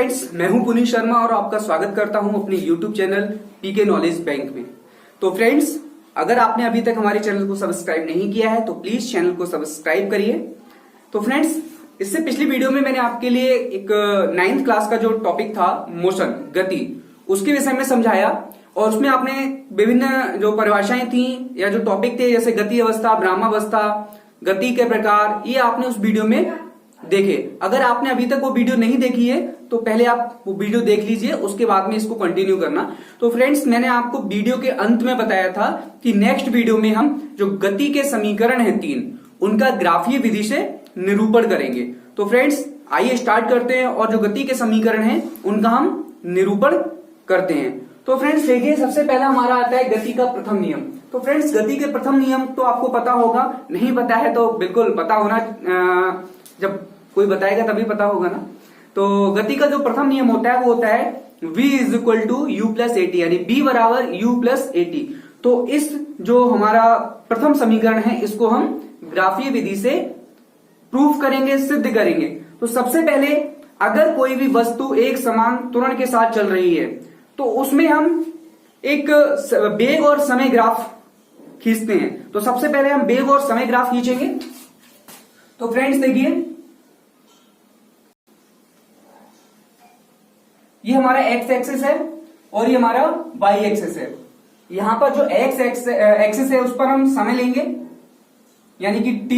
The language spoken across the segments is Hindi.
फ्रेंड्स, मैं हूं पुनीत शर्मा और आपका स्वागत करता हूं अपने YouTube channel PK Knowledge Bank में। तो फ्रेंड्स, अगर आपने अभी तक हमारे चैनल को सब्सक्राइब नहीं किया है तो प्लीज चैनल को सब्सक्राइब करिए। तो फ्रेंड्स, इससे पिछली वीडियो में मैंने आपके लिए एक 9th क्लास का जो टॉपिक था मोशन, गति, उसके विषय में समझाया और उसमें आपने विभिन्न जो परिभाषाएं थी या जो टॉपिक थे जैसे गति अवस्था, भ्रामावस्था, गति के प्रकार, ये आपने उस वीडियो में देखे। अगर आपने अभी तक वो वीडियो नहीं देखी है तो पहले आप वो वीडियो देख लीजिए, उसके बाद में इसको कंटिन्यू करना। तो फ्रेंड्स, मैंने आपको वीडियो के अंत में बताया था कि नेक्स्ट वीडियो में हम जो गति के समीकरण हैं 3, उनका ग्राफीय विधि से निरूपण करेंगे। तो फ्रेंड्स, आइए स्टार्ट करते हैं और जो गति के समीकरण हैं उनका हम निरूपण करते हैं। तो फ्रेंड्स देखिए, सबसे पहला हमारा आता है गति का प्रथम नियम। तो फ्रेंड्स, गति के प्रथम नियम तो आपको पता होगा, नहीं पता है तो बिल्कुल पता होना, जब कोई बताएगा तभी पता होगा ना। तो गति का जो प्रथम नियम होता है वो होता है v is equal to u plus a t, यानी b बराबर u प्लस ए टी। तो इस जो हमारा प्रथम समीकरण है इसको हम ग्राफीय विधि से प्रूफ करेंगे, सिद्ध करेंगे। तो सबसे पहले अगर कोई भी वस्तु एक समान त्वरण के साथ चल रही है तो उसमें हम एक वेग और समय ग्राफ खींचते हैं। तो सबसे पहले हम वेग और समय ग्राफ खींचेंगे। तो फ्रेंड्स देखिए, ये हमारा एक्स एक्सिस है और ये हमारा वाई एक्सिस है। यहां पर जो एक्स एक्सिस है उस पर हम समय लेंगे यानी कि t,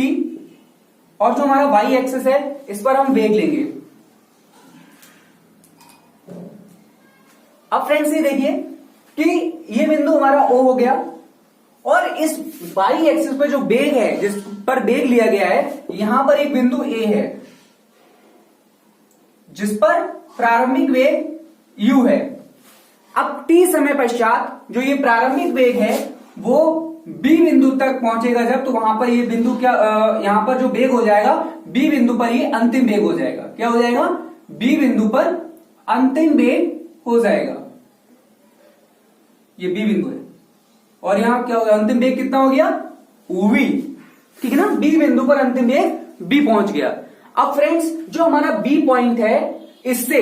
और जो हमारा वाई एक्सिस है इस पर हम वेग लेंगे। अब फ्रेंड्स ये देखिए कि ये बिंदु हमारा O हो गया और इस वाई एक्सिस पे जो वेग है, जिस पर वेग लिया गया है, यहां पर एक बिंदु A है जिस पर प्रारंभिक वेग u है। अब t समय पश्चात जो ये प्रारंभिक वेग है वो b बिंदु तक पहुंचेगा जब, तो वहां पर ये बिंदु क्या, यहां पर जो वेग हो जाएगा b बिंदु पर ये अंतिम वेग हो जाएगा। क्या हो जाएगा? b बिंदु पर अंतिम वेग हो जाएगा। ये b बिंदु है और यहां क्या होगा? अंतिम वेग कितना हो गया? v, ठीक है ना। b बिंदु पर अंतिम वेग b पहुंच गया। अब फ्रेंड्स, जो हमारा b पॉइंट है इससे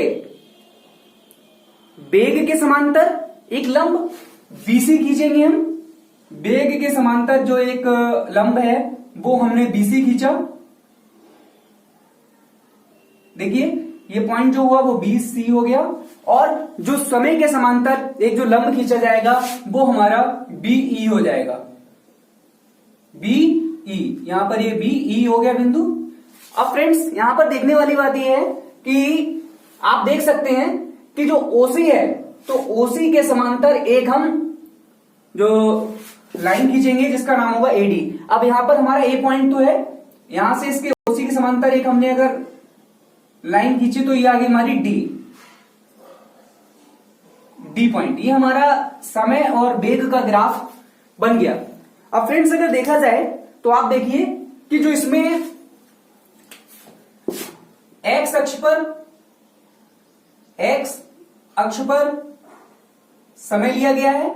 वेग के समांतर एक लंब BC खींचेंगे हम। वेग के समांतर जो एक लंब है वो हमने BC खींचा। देखिए, ये पॉइंट जो हुआ वो BC हो गया और जो समय के समांतर एक जो लंब खींचा जाएगा वो हमारा BE हो जाएगा। BE, यहां पर ये BE हो गया बिंदु। अब फ्रेंड्स, यहां पर देखने वाली बात ये है कि आप देख सकते हैं कि जो OC है तो OC के समांतर एक हम जो लाइन खींचेंगे जिसका नाम होगा AD। अब यहां पर हमारा A पॉइंट तो है, यहां से इसके OC के समांतर एक हमने अगर लाइन खींची तो ये आ गई हमारी D पॉइंट। ये हमारा समय और वेग का ग्राफ बन गया। अब फ्रेंड्स, अगर देखा जाए तो आप देखिए कि जो इसमें x अक्ष पर समय लिया गया है,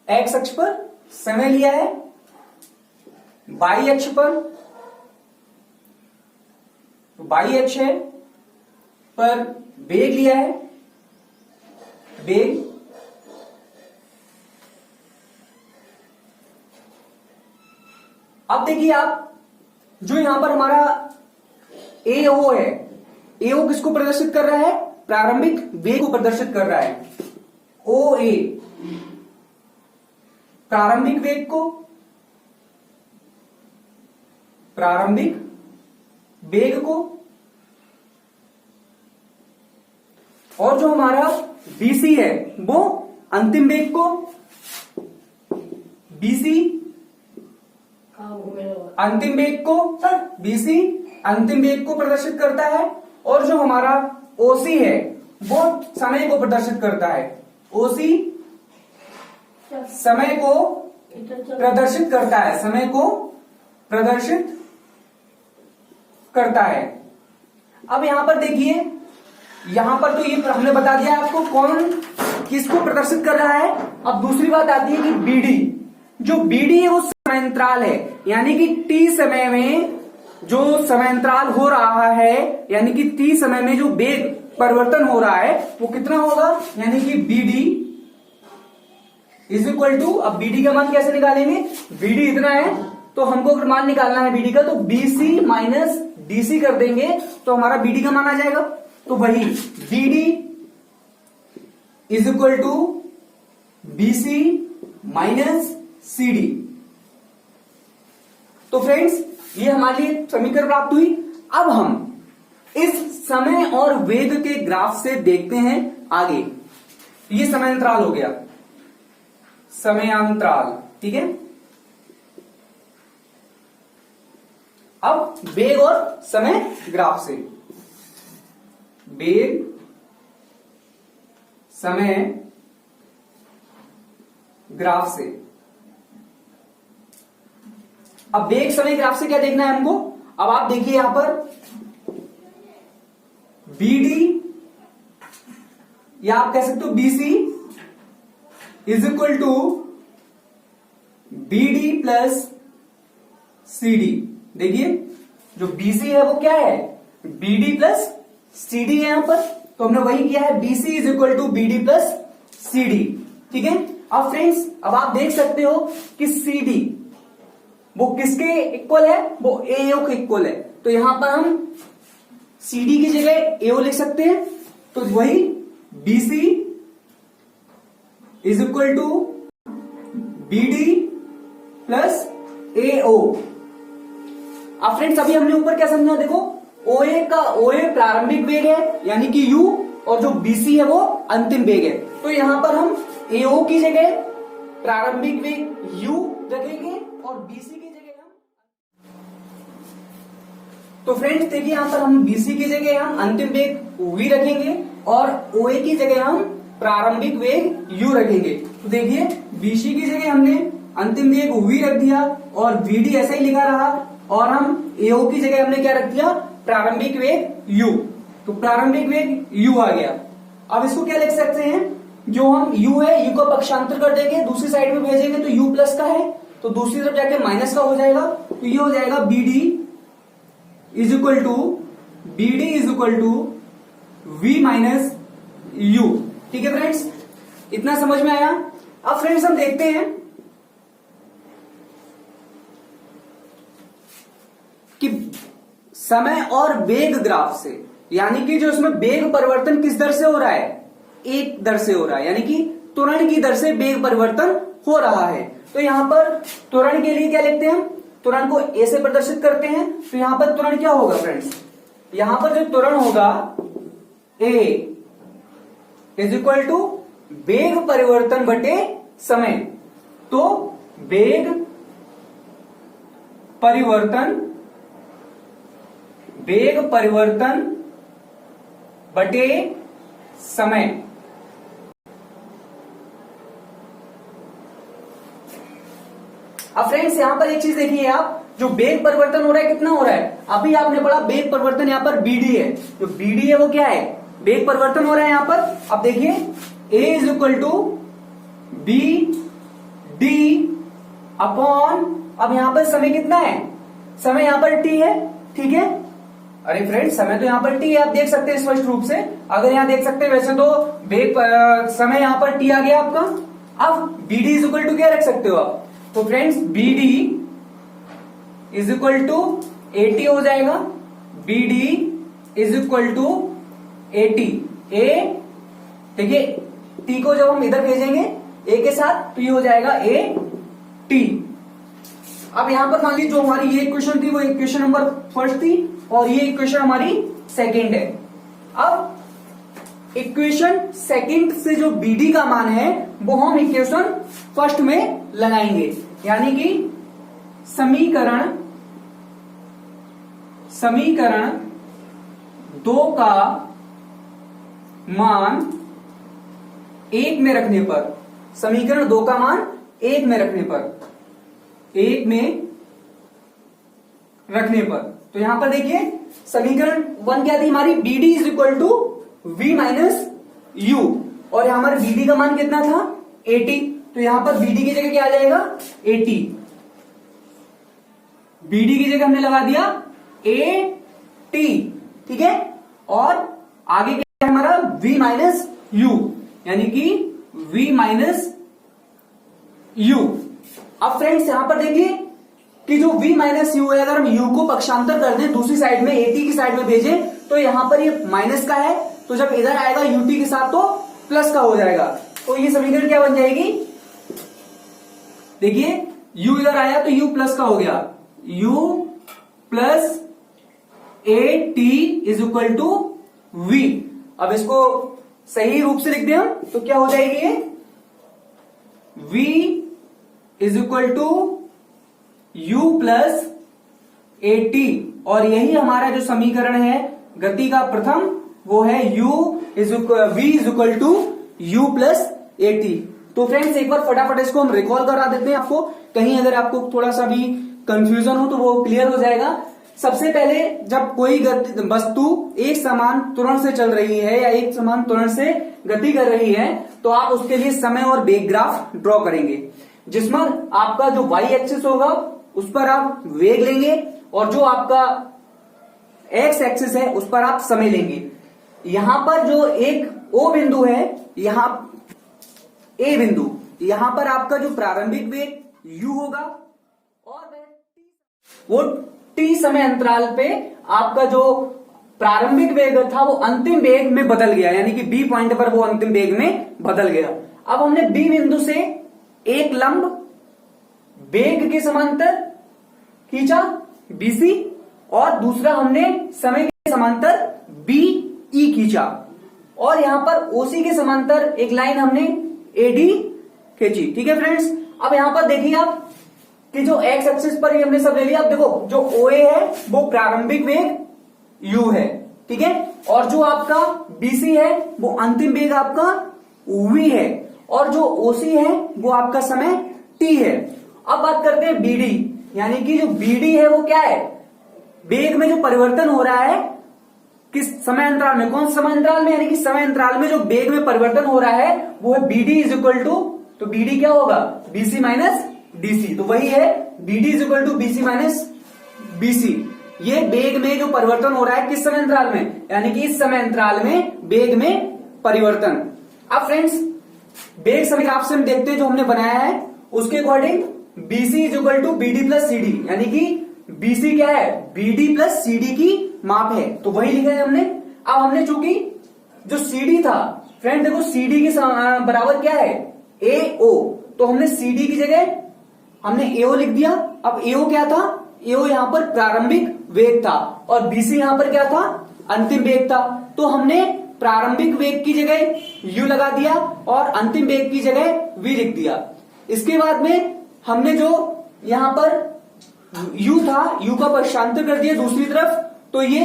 x अक्ष पर समय लिया है, y अक्ष पर, y अक्ष है पर वेग लिया है, वेग। अब देखिए आप, जो यहां पर हमारा AO है, AO किसको प्रदर्शित कर रहा है? प्रारंभिक वेग को प्रदर्शित कर रहा है। OA प्रारंभिक वेग को, प्रारंभिक वेग को, और जो हमारा BC है वो अंतिम वेग को, BC अंतिम वेग को, BC अंतिम वेग को प्रदर्शित करता है, और जो हमारा OC है वो समय को प्रदर्शित करता है। OC समय को प्रदर्शित करता है, समय को प्रदर्शित करता है। अब यहां पर देखिए, यहां पर तो ये हमने बता दिया आपको कौन किसको प्रदर्शित कर रहा है। अब दूसरी बात आती है कि BD, जो BD है वो समय अंतराल है, यानी कि T समय में जो समय अंतराल हो रहा है यानी कि t समय में जो वेग परिवर्तन हो रहा है वो कितना होगा, यानी कि BD इज इक्वल टू, अब BD का मान कैसे निकालेंगे, BD इतना है तो हमको अगर मान निकालना है BD का तो BC माइनस DC कर देंगे तो हमारा BD का मान आ जाएगा। तो वही BD is equal to BC minus CD। तो फ्रेंड्स ये हमारे लिए समीकरण प्राप्त हुई। अब हम इस समय और वेग के ग्राफ से देखते हैं आगे। ये समय अंतराल हो गया, समयांतराल, ठीक है। अब वेग और समय ग्राफ से, वेग समय ग्राफ से, अब वेग समय ग्राफ से क्या देखना है हमको। अब आप देखिए यहां पर BD या आप कह सकते हो BC is equal to BD plus CD। देखिए जो BC है वो क्या है, BD प्लस CD है यहां पर, तो हमने वही किया है, BC is equal to BD plus CD, ठीक है। अब फ्रेंड्स अब आप देख सकते हो कि CD वो किसके इक्वल है, वो AO के इक्वल है, तो यहां पर हम CD की जगह AO लिख सकते हैं, तो वही BC is equal to BD plus AO। अब फ्रेंड्स अभी हमने ऊपर क्या समझा, देखो OA प्रारंभिक वेग है यानी कि U, और जो BC है वो अंतिम वेग है, तो यहां पर हम AO की जगह प्रारंभिक वेग U रखेंगे और BC की जगह हम, तो फ्रेंड्स देखिए यहां पर हम BC की जगह हम अंतिम वेग V रखेंगे और OA की जगह हम प्रारंभिक वेग U रखेंगे। तो देखिए BC की जगह हमने अंतिम वेग V रख दिया और VD ऐसा ही लिखा रहा, और हम AO की जगह हमने क्या रख दिया, प्रारंभिक वेग U, तो प्रारंभिक वेग U आ गया। अब इसको क्या लिख सकते हैं, जो हम U है U का पक्षांतर कर देंगे, दूसरी साइड में भेजेंगे तो U प्लस का है, तो दूसरी तरफ जाके माइनस का हो जाएगा, तो ये हो जाएगा BD is equal to V minus U, ठीक है फ्रेंड्स, इतना समझ में आया। अब फ्रेंड्स हम देखते हैं कि समय और वेग ग्राफ से, यानी कि जो इसमें वेग परिवर्तन किस दर से हो रहा है, एक दर से हो रहा है, यानी कि त्वरण की दर से वेग परिवर्तन हो रहा है। तो यहां पर त्वरण के लिए क्या लिखते हैं, हम त्वरण को ए से प्रदर्शित करते हैं, तो यहां पर त्वरण क्या होगा फ्रेंड्स, यहां पर जो त्वरण होगा ए इज इक्वल टू वेग परिवर्तन बटे समय, तो वेग परिवर्तन बटे समय। अब फ्रेंड्स यहां पर एक चीज देखिए आप, जो वेग परिवर्तन हो रहा है कितना हो रहा है, अभी आपने पढ़ा वेग परिवर्तन यहां पर BD है, जो BD है वो क्या है, वेग परिवर्तन हो रहा है यहां पर। अब देखिए A is equal to BD upon, अब यहां पर समय कितना है, समय यहां पर T है, ठीक है। अरे फ्रेंड्स समय तो यहां पर T है, आप देख सकते हैं स्पष्ट रूप से, अगर यहां देख सकते हैं, वैसे तो वेग समय यहां पर T आ गया आपका। अब BD इज इक्वल टू क्या रख सकते हो आप, तो friends BD is equal to 80 हो जाएगा, BD is equal to 80 A, देखिए T को जब हम इधर भेजेंगे A के साथ तो ये हो जाएगा AT। अब यहां पर मान लीजिए जो हमारी ये इक्वेशन थी वो इक्वेशन नंबर फर्स्ट थी और ये इक्वेशन हमारी सेकंड है। अब इक्वेशन सेकंड से जो BD का मान है वो हम इक्वेशन फर्स्ट में लगाएंगे, यानी कि समीकरण 2 का मान 1 में रखने पर, समीकरण 2 का मान 1 में रखने पर, 1 में रखने पर, तो यहां पर देखिए समीकरण 1 क्या थी हमारी, BD is equal to V minus U, और यहां हमारे BD का मान कितना था 80, तो यहां पर BD की जगह क्या आ जाएगा 80, BD की जगह हमने लगा दिया ए टी, ठीक है, और आगे क्या है हमारा v माइनस यू, यानी कि v माइनस यू। अब फ्रेंड्स यहां पर देखिए कि जो v माइनस यू है, अगर हम u को पक्षांतर कर दें दूसरी साइड में, at की साइड में भेजें, तो यहां पर ये माइनस का है, तो जब इधर आएगा ut के साथ तो प्लस का हो जाएगा। तो ये समीकरण क्या बन जाएगी, देखिए u इधर आया तो u प्लस का हो गया, u plus a t is equal to v। अब इसको सही रूप से लिख दें हम तो क्या हो जाएगी ये, v is equal to u plus a t, और यही हमारा जो समीकरण है गति का प्रथम, वो है v is equal to u plus a t. तो फ्रेंड्स एक बार फटाफट इसको हम रिकॉल करा देते हैं आपको, कहीं अगर आपको थोड़ा सा भी कंफ्यूजन हो तो वो क्लियर हो जाएगा। सबसे पहले जब कोई वस्तु एक समान त्वरण से चल रही है या एक समान त्वरण से गति कर रही है, तो आप उसके लिए समय और वेग ग्राफ ड्रॉ करेंगे, जिसमें आपका जो y एक्सिस होगा उस पर आप वेग लेंगे और जो आपका x एक्सिस है उस पर आप समय लेंगे। यहां पर जो एक O बिंदु है, यहां A बिंदु, यहां पर आपका जो प्रारंभिक वेग u होगा और वो t समय अंतराल पे आपका जो प्रारंभिक वेग था वो अंतिम वेग में बदल गया, यानी कि B पॉइंट पर वो अंतिम वेग में बदल गया। अब हमने B बिंदु से एक लंब वेग के समांतर खींचा BC, और दूसरा हमने समय के समांतर BE खींचा, और यहां पर OC के समांतर एक लाइन हमने AD खींची। ठीक है फ्रेंड्स, अब यहां पर देखिए आप कि जो x एक्सिस पर ही हमने सब ले लिया। अब देखो जो OA है वो प्रारंभिक वेग u है, ठीक है, और जो आपका BC है वो अंतिम वेग आपका v है, और जो OC है वो आपका समय t है। अब बात करते हैं BD, यानी कि जो BD है वो क्या है, वेग में जो परिवर्तन हो रहा है किस समय अंतराल में, कौन समय अंतराल में, यानी कि समय अंतराल में जो वेग में परिवर्तन हो रहा है वो है BD इज इक्वल टू, तो BD क्या होगा, BC माइनस DC, तो वही है BD is equal to BC minus BC। ये वेग में जो परिवर्तन हो रहा है किस समय अंतराल में, यानी कि इस समय अंतराल में वेग में परिवर्तन। अब फ्रेंड्स वेग समीकरण से हम देखते हैं जो हमने बनाया है उसके according BC is equal to BD plus CD, यानी कि BC क्या है, BD प्लस CD की माप है, तो वही लिखा है हमने। अब हमने चूंकि जो CD था फ्रेंड, देखो CD के बराबर क्या है, AO, तो हमने CD की जगह हमने AO लिख दिया। अब AO क्या था, AO यहां पर प्रारंभिक वेग था और BC यहां पर क्या था, अंतिम वेग था, तो हमने प्रारंभिक वेग की जगह u लगा दिया और अंतिम वेग की जगह v लिख दिया। इसके बाद में हमने जो यहां पर u था, u का पक्षांतर कर दिया दूसरी तरफ, तो ये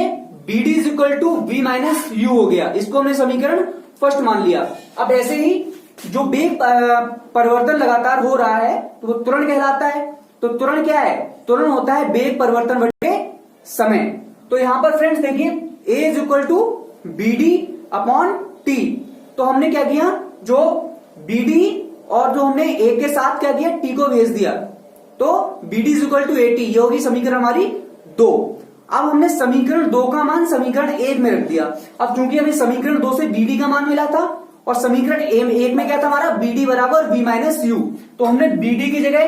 BD is equal to v minus u हो गया। इसको हमने समीकरण फर्स्ट मान लिया। अब ऐसे ही जो वेग परिवर्तन लगातार हो रहा है तो वो त्वरण कहलाता है। तो त्वरण क्या है, त्वरण होता है वेग परिवर्तन बटे समय। तो यहां पर फ्रेंड्स देखिए a is equal to BD upon T, तो हमने क्या किया, जो BD और जो हमने a के साथ क्या किया, T को भेज दिया, तो BD is equal to AT, ये होगी समीकरण हमारी 2। अब हमने समीकरण 2 का मान समीकरण 1 में रख दिया। अब चूंकि हमें समीकरण 2 से BD का मान मिला था और समीकरण 1 में क्या था हमारा, BD बराबर v माइनस यू, तो हमने BD की जगह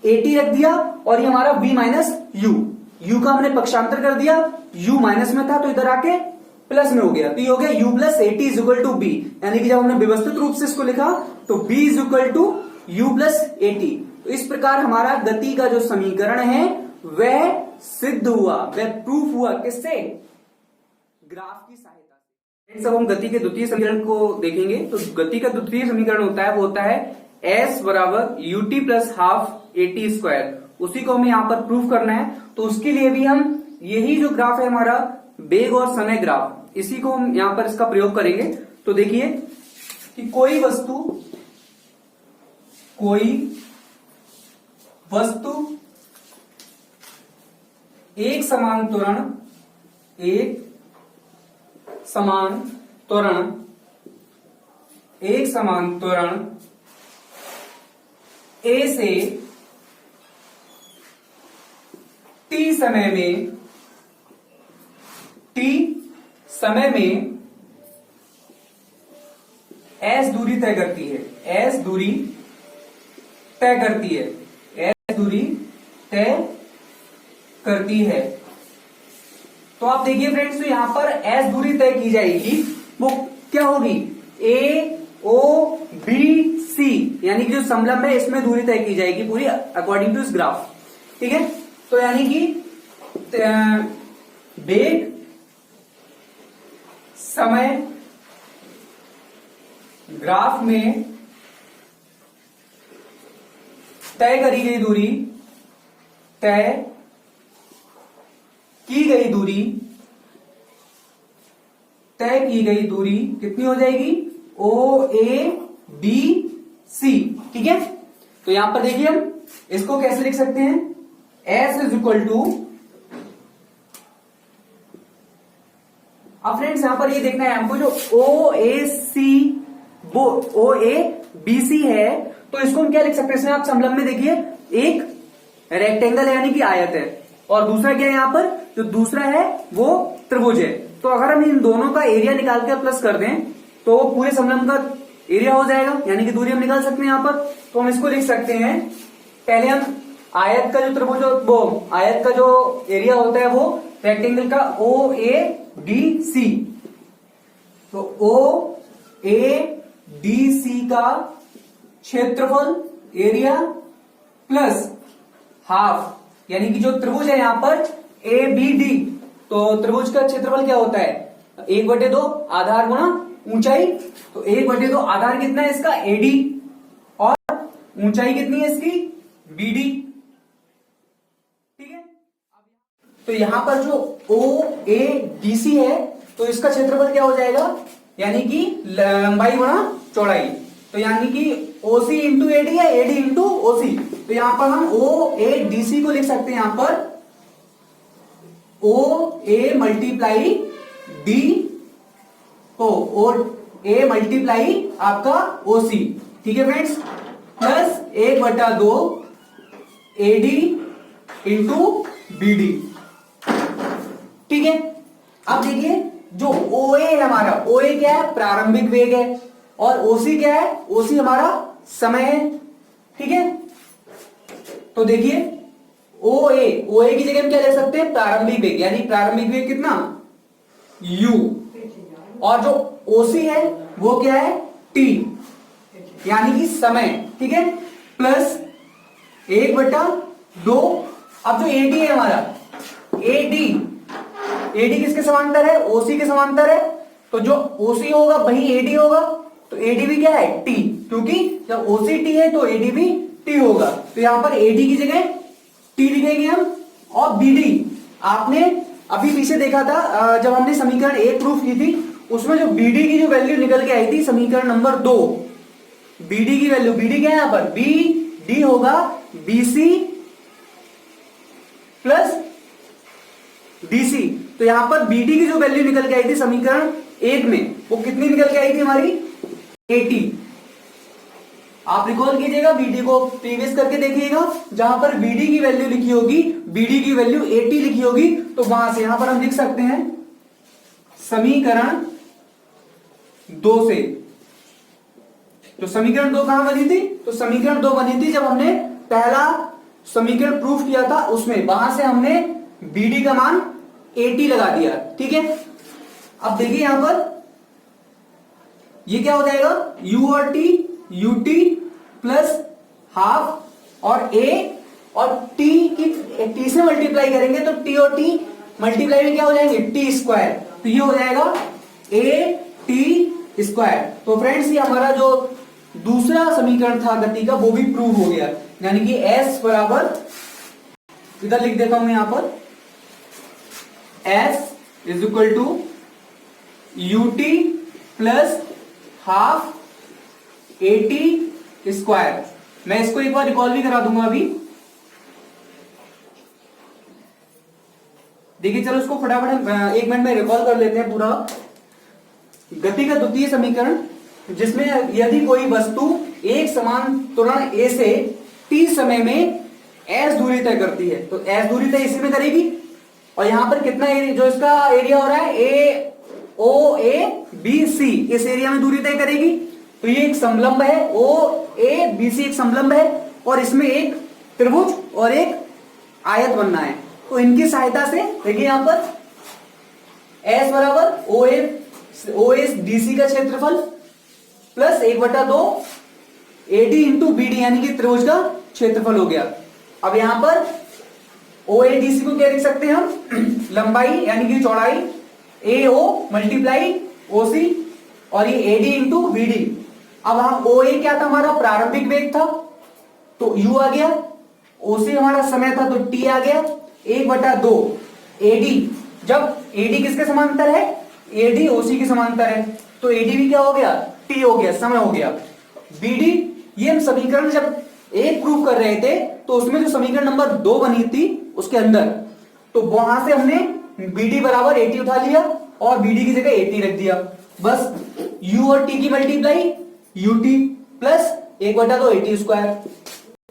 AT रख दिया और ये हमारा v माइनस यू, u का हमने पक्षांतर कर दिया, u माइनस में था तो इधर आके प्लस में हो गया, तो ये हो गया u plus AT is equal to b, यानी कि जब हमने व्यवस्थित रूप से इसको लिखा तो b is equal to u plus AT। तो इस प्रकार हमारा गति का जो समीकरण है वह सिद्ध हुआ, वह प्रूफ हुआ, किससे, ग्राफ की सहायता से। सब हम गति के द्वितीय समीकरण को देखेंगे। तो गति का द्वितीय समीकरण होता है, वो होता है s बराबर ut plus half AT square, उसी को हमें यहाँ पर प्रूफ करना है। तो उसके लिए भी हम यही जो ग्राफ है हमारा वेग और समय ग्राफ, इसी को हम यहां पर इसका प्रयोग करेंगे। तो देखिए कि कोई वस्तु एक समान त्वरण A से t समय में टी समय में एस दूरी तय करती है, एस दूरी तय करती है, एस दूरी तय करती है। तो आप देखिए फ्रेंड्स, तो यहां पर एस दूरी तय की जाएगी, वो क्या होगी, ए ओ बी सी, यानी कि जो समलंब है इसमें दूरी तय की जाएगी पूरी अकॉर्डिंग टू इस ग्राफ। ठीक है, तो यानी कि वेग समय ग्राफ में तय करी गई दूरी, तय की गई दूरी, तय की गई दूरी कितनी हो जाएगी, ओ ए बी सी। ठीक है, तो यहां पर देखिए हम इसको कैसे लिख सकते हैं, एस इज इक्वल टू, अब फ्रेंड्स यहां पर ये देखना है हमको, जो ओ ए सी वो ओ ए बी सी है, तो इसको हम क्या लिख सकते हैं, इसमें आप समलंब में देखिए एक रेक्टेंगल है यानी कि आयत है, और दूसरा क्या है यहां पर, जो दूसरा है वो त्रिभुज है। तो अगर हम इन दोनों का एरिया निकाल कर प्लस कर दें तो पूरे समलंब का एरिया हो जाएगा, यानी कि दूरी हम निकाल सकते हैं यहां पर। तो हम इसको लिख सकते हैं, पहले हम आयत का जो त्रिभुज, वो आयत का जो एरिया होता है वो रेक्टेंगल का ओ ए डी सी, तो ओ ए डी सी का क्षेत्रफल एरिया प्लस हाफ, यानी कि जो त्रिभुज है यहां पर ए बी डी, तो त्रिभुज का क्षेत्रफल क्या होता है, 1/2 आधार गुणा ऊंचाई, तो 1/2 आधार कितना है इसका, एडी, और ऊंचाई कितनी है इसकी, बीडी। ठीक है, तो यहां पर जो ओ ए डी सी है, तो इसका क्षेत्रफल क्या हो जाएगा, यानी कि लंबाई गुणा चौड़ाई, तो यानी कि ओसी इंटू एडी है, एडी इंटू ओसी, तो यहां पर हम ओ ए डी सी को लिख सकते हैं यहां पर O A multiply D, O A multiply आपका ओसी। ठीक है friends, plus 1/2 AD into BD. ठीक है, अब देखिए जो OA है हमारा, OA क्या है, प्रारंभिक वेग है, और OC क्या है, OC हमारा समय है। ठीक है, तो देखिए OA की जगह हम क्या ले सकते हैं, प्रारंभिक वेग, यानी प्रारंभिक वेग कितना, U, और जो OC है वो क्या है, T, यानी कि समय। ठीक है, प्लस 1/2, अब जो AD है हमारा, AD किसके समांतर है, OC के समांतर है, तो जो OC होगा वही AD होगा, तो AD भी क्या है, T, क्योंकि जब OC T है तो AD भी T होगा, तो यहां पर AD की जगह T लिखेंगे हम। और BD आपने अभी पीछे देखा था, जब हमने समीकरण 1 प्रूफ की थी, उसमें जो BD की जो वैल्यू निकल के आई थी समीकरण नंबर 2, BD की वैल्यू, BD क्या है यहां पर, BD होगा BC प्लस DC, तो यहां पर BD की जो वैल्यू निकल के आई थी समीकरण 1 में, वो कितनी निकल के आई थी हमारी, 80। आप रिकॉल कीजिएगा, BD को प्रीवियस करके देखिएगा, जहां पर BD की वैल्यू लिखी होगी, BD की वैल्यू 80 लिखी होगी, तो वहां से यहां पर हम लिख सकते हैं समीकरण 2 से, तो समीकरण 2 कहां बनी थी, तो समीकरण 2 बनी थी जब हमने पहला समीकरण प्रूफ किया था, उसमें वहां से हमने BD का मान 80 लगा दिया। ठीक है, अब देखिए यहां पर ये क्या हो जाएगा, U और T, UT प्लस हाफ, और A और T की T से मल्टीप्लाई करेंगे तो T और T मल्टीप्लाई में क्या हो जाएंगे, T स्क्वायर, तो ये हो जाएगा AT स्क्वायर। तो फ्रेंड्स ये हमारा जो दूसरा समीकरण था गति का वो भी प्रूव हो गया, यानी कि S बराबर, इधर लिख देता हूं मैं यहां पर, S is equal to UT plus half AT square. मैं इसको एक बार रिकॉल भी करा दूंगा अभी, देखिए चलो इसको फटाफट 1 मिनट में रिकॉल कर लेते हैं पूरा। गति का द्वितीय समीकरण, जिसमें यदि कोई वस्तु एक समान त्वरण A से t समय में s दूरी तय करती है, तो s दूरी तय इसी में करेगी, और यहां पर कितना एरिया, जो इसका एरिया हो रहा है ए ओ ए बी सी, इस एरिया में दूरी तय करेगी। तो ये एक समलंब है, ओ ए बी सी एक समलंब है, और इसमें एक त्रिभुज और एक आयत बनना है। तो इनकी सहायता से देखिए यहां पर एस बराबर ओ एस डी सी का क्षेत्रफल प्लस 1/2 एडी इंटू बीडी यानी कि त्रिभुज का क्षेत्रफल हो गया। अब यहां पर ओ ए डी सी को क्या लिख सकते हैं हम, लंबाई यानी कि चौड़ाई, ए ओ मल्टीप्लाई ओ सी, और ये एडी इंटू बीडी। अब हम ओ ए क्या था, हमारा प्रारंभिक वेग था तो यू आ गया, ओ सी हमारा समय था तो टी आ गया, 1/2 एडी, जब एडी किसके समांतर है, एडी ओसी के समांतर है, तो एडी भी क्या हो गया, टी हो गया, समय हो गया। बीडी, ये हम समीकरण जब एक प्रूव कर रहे थे तो उसमें जो समीकरण नंबर 2 बनी थी उसके अंदर, तो वहां से हमने बीडी बराबर 80 उठा लिया और बीडी की जगह 80 रख दिया। बस यू और टी की मल्टीप्लाई यूटी प्लस 1/2 80 स्क्वायर,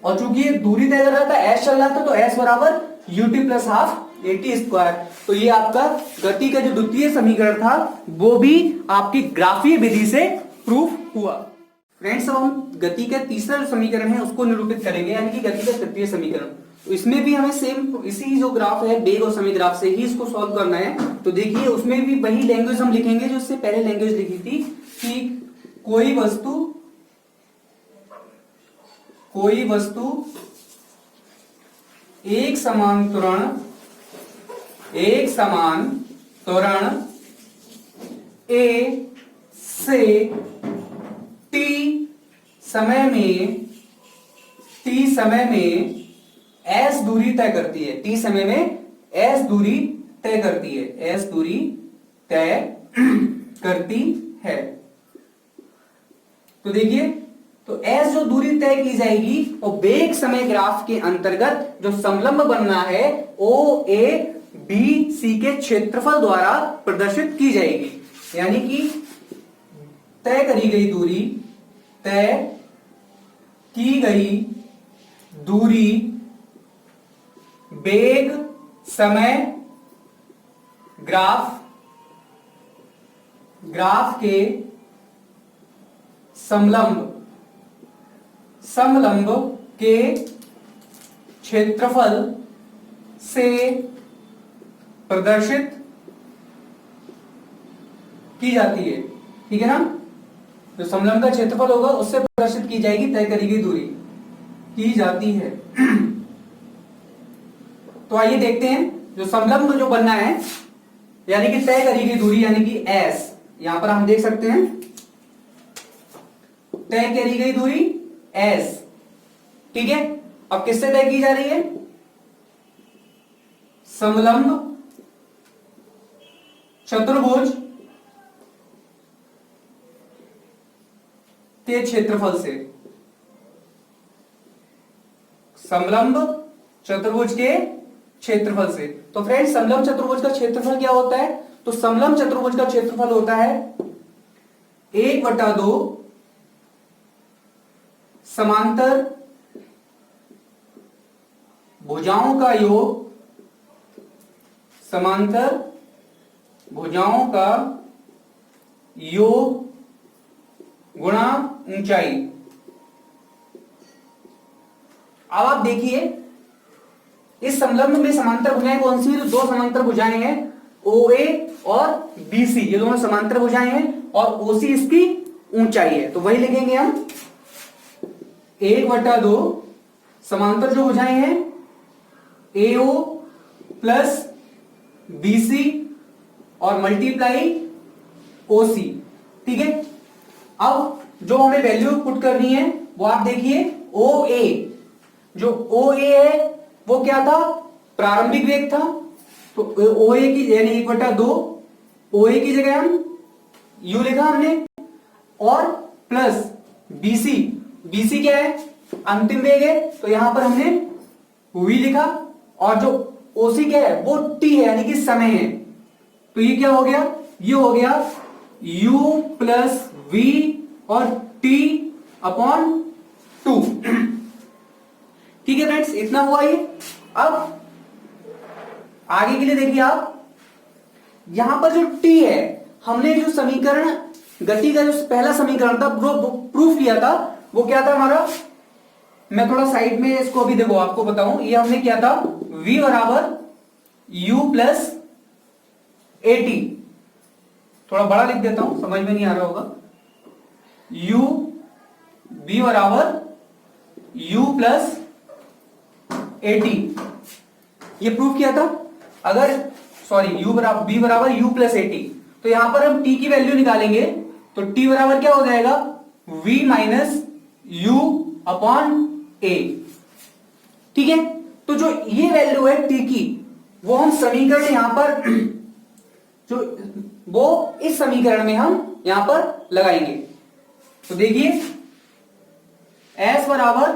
और चूंकि ये दूरी तय कर रहा था, एस चल रहा था, तो एस बराबर यूटी प्लस हाफ 80 स्क्वायर। तो ये आपका गति का जो द्वितीय समीकरण था वो भी आपकी ग्राफीय विधि से प्रूफ हुआ। फ्रेंड्स, अब हम गति का तीसरा जो समीकरण है उसको निरूपित करेंगे, यानी कि गति का तृतीय समीकरण। तो इसमें भी हमें सेम इसी जो ग्राफ है वेग और समय ग्राफ से ही इसको सॉल्व करना है। तो देखिए उसमें भी वही लैंग्वेज हम लिखेंगे जो इससे पहले लैंग्वेज लिखी थी कि कोई वस्तु एक समान त्वरण ए से टी समय में एस दूरी तय करती है, टी समय में एस दूरी तय करती है, एस दूरी तय करती है। तो देखिए, तो एस जो दूरी तय की जाएगी वो वेग समय ग्राफ के अंतर्गत जो समलंब बनना है ओ ए बी सी के क्षेत्रफल द्वारा प्रदर्शित की जाएगी। यानी कि तय की गई दूरी वेग समय ग्राफ के समलंब के क्षेत्रफल से प्रदर्शित की जाती है। ठीक है ना, जो समलंब का क्षेत्रफल होगा उससे प्रदर्शित की जाएगी, तय करी गई दूरी की जाती है। तो आइए देखते हैं जो समलंब जो बनना है, यानी कि तय करी गई दूरी, यानी कि एस, यहां पर हम देख सकते हैं तय करी गई दूरी एस। ठीक है, अब किससे तय की जा रही है, समलंब चतुर्भुज के क्षेत्रफल से, समलंब चतुर्भुज के क्षेत्रफल से। तो फ्रेंड्स, समलंब चतुर्भुज का क्षेत्रफल क्या होता है, तो समलंब चतुर्भुज का क्षेत्रफल होता है 1/2 समांतर भुजाओं का योग, समांतर भुजाओं का योग गुणा ऊंचाई। अब आप देखिए इस समलंब में समांतर भुजाएं कौन सी है, तो दो समांतर भुजाएं हैं, OA और BC, ये दोनों समांतर भुजाएं हैं, और OC इसकी ऊंचाई है। तो वही लिखेंगे हम 1/2 समांतर जो भुजाएं हैं AO प्लस BC और मल्टीप्लाई OC। ठीक है, अब जो हमें वैल्यू पुट करनी है वो आप देखिए OA, जो OA है वो क्या था, प्रारंभिक वेग था, तो OA की यानी 1/2 OA की जगह हम U लिखा हमने, और प्लस BC क्या है, अंतिम वेग है, तो यहां पर हमने V लिखा, और जो OC क्या है वो T है यानी कि समय है। तो ये क्या हो गया, ये हो गया U प्लस V और T अपॉन 2। ठीक है फ्रेंड्स, इतना हुआ ये। आगे के लिए देखिए आप, यहां पर जो t है, हमने जो समीकरण गति का जो पहला समीकरण था प्रूफ किया था, वो क्या था हमारा, मैं थोड़ा साइड में इसको अभी देखो आपको बताऊं, ये हमने किया था v बराबर u प्लस at, थोड़ा बड़ा लिख देता हूं, समझ में नहीं आ रहा होगा, u v बराबर u प्लस at, ये प्रूफ किया था। अगर सॉरी u बराबर b बराबर u प्लस at, तो यहां पर हम t की वैल्यू निकालेंगे तो t बराबर क्या हो जाएगा, v minus u upon a। ठीक है, तो जो ये वैल्यू है t की, वो हम समीकरण यहां पर जो वो इस समीकरण में हम यहां पर लगाएंगे। तो देखिए s बराबर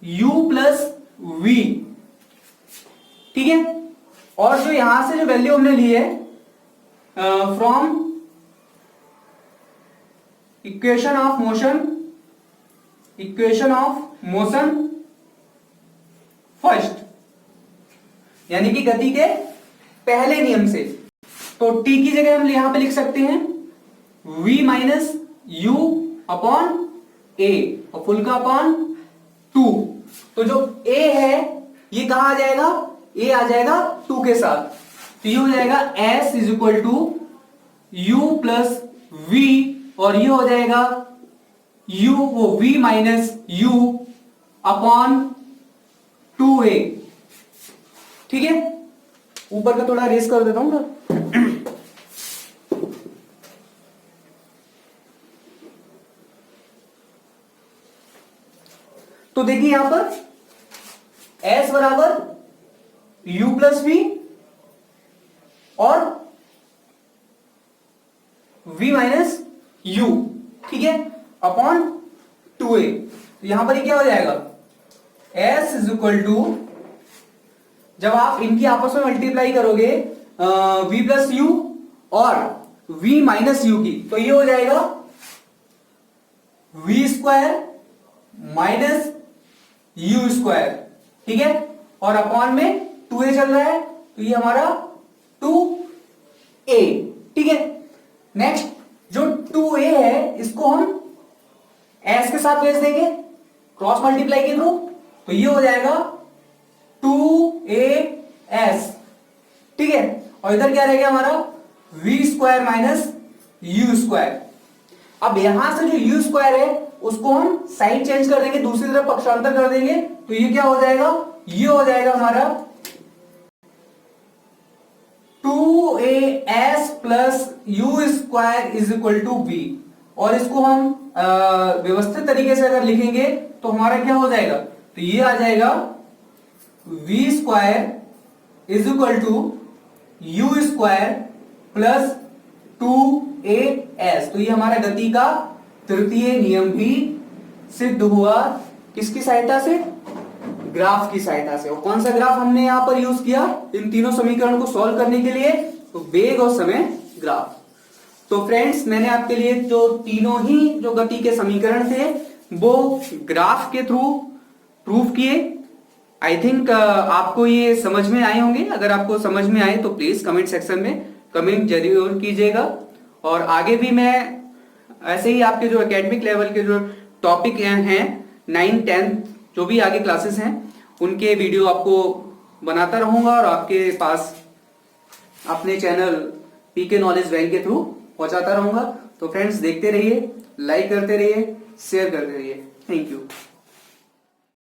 u प्लस v, ठीक है, और जो यहां से जो वैल्यू हमने ली है from equation of motion first, यानी कि गति के पहले नियम से, तो t की जगह हम यहां पे लिख सकते हैं v minus u upon a और फुल का अपॉन 2। तो जो a है ये कहां आ जाएगा, a आ जाएगा 2 के साथ, तो ये हो जाएगा s is equal to u plus v, और ये हो जाएगा u वो v minus u upon 2a। ठीक है, ऊपर का थोड़ा रेस कर देता हूं ना। तो देखिए यहां पर s बराबर u प्लस v और v माइनस u, ठीक है, अपॉन 2a। तो यहां पर ये क्या हो जाएगा, s इज इक्वल टू, जब आप इनकी आपस में मल्टीप्लाई करोगे v प्लस यू और v माइनस यू की, तो ये हो जाएगा v square minus you square, ठीक है, और अपॉन में 2a चल रहा है, तो ये हमारा 2a। ठीक है, नेक्स्ट जो 2a है इसको हम s के साथ भेज देंगे क्रॉस मल्टीप्लाई के थ्रू, तो ये हो जाएगा 2as, ठीक है, और इधर क्या रहेगा हमारा v square minus you square. अब यहां से जो यू स्क्वायर है उसको हम साइन चेंज कर देंगे, दूसरी तरफ पक्षांतर कर देंगे, तो ये क्या हो जाएगा, ये हो जाएगा हमारा 2as plus u square is equal to v, और इसको हम व्यवस्थित तरीके से अगर लिखेंगे तो हमारा क्या हो जाएगा, तो ये आ जाएगा v square is equal to u square plus 2as। तो ये हमारा गति का तृतीय नियम भी सिद्ध हुआ, किसकी सहायता से, ग्राफ की सहायता से। और कौन सा ग्राफ हमने यहां पर यूज किया इन तीनों समीकरण को सॉल्व करने के लिए, तो वेग और समय ग्राफ। तो फ्रेंड्स, मैंने आपके लिए जो तीनों ही जो गति के समीकरण थे वो ग्राफ के थ्रू प्रूफ किए। आई थिंक आपको ये समझ में आए होंगे। अगर आपको समझ में आए तो प्लीज कमेंट सेक्शन में कमेंट जरूर कीजिएगा, और आगे भी मैं ऐसे ही आपके जो एकेडमिक लेवल के जो टॉपिक हैं 9, 10 जो भी आगे क्लासेस हैं उनके वीडियो आपको बनाता रहूंगा और आपके पास अपने चैनल पीके नॉलेज बैंक के थ्रू पहुंचाता रहूंगा। तो फ्रेंड्स, देखते रहिए, लाइक करते रहिए, शेयर करते रहिए। Thank you.